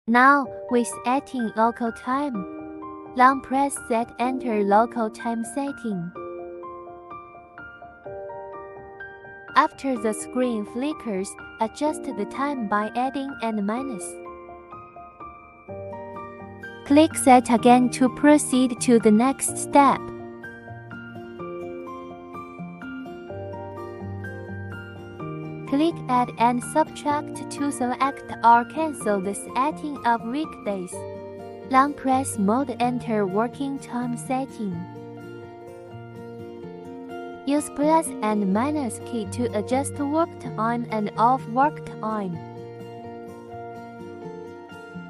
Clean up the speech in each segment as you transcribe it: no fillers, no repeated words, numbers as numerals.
Now, with setting local time, long press Set enter local time setting. After the screen flickers, adjust the time by adding and minus. Click Set again to proceed to the next step. Click Add and Subtract to select or cancel the setting of weekdays. Long press Mode enter working time setting. Use plus and minus key to adjust work time and off work time.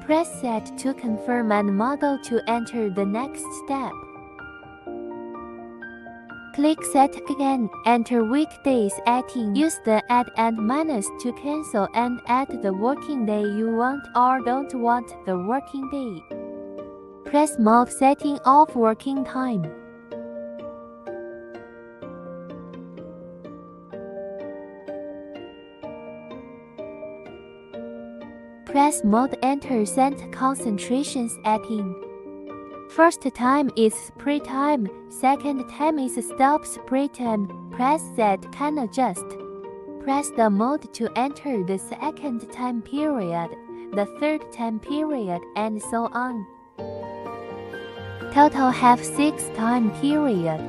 Press Set to confirm and model to enter the next step. Click Set again, enter weekdays setting. Use the add and minus to cancel and add the working day you want or don't want the working day. Press Mode setting off working time. Press Mode enter Set concentration setting. First time is spray time, second time is stop spray time. Press Set can adjust. Press the mode to enter the second time period, the third time period, and so on. Total have 6 time period.